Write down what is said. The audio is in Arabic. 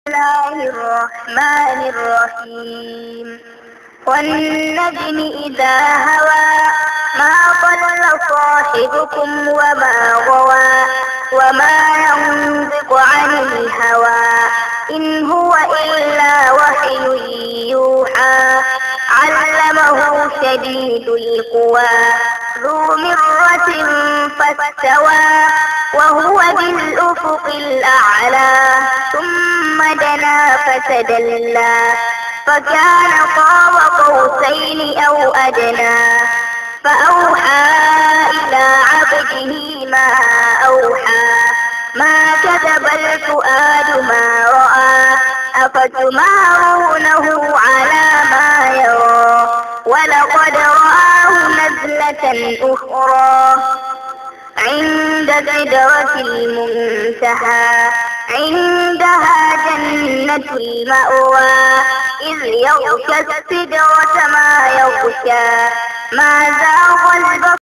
الله الرحمن الرحيم والنجم إذا هوى ما ضل صاحبكم وما غوى وما ينطق عن الهوى إن هو إلا وحي يوحى علمه شديد القوى ذو مرة فاستوى وهو بالأفق الأعلى ثم دنا فتدلى فكان قاب قوسين أو أدنى فأوحى إلى عبده ما أوحى ما كذب الفؤاد ما رأى أفتمارونه على ما يرى ولقد رآه نزلة أخرى عند سدرة المنتهى عندها جنة المأوى إذ يغشى السدرة ما يغشى ما زاغ البصر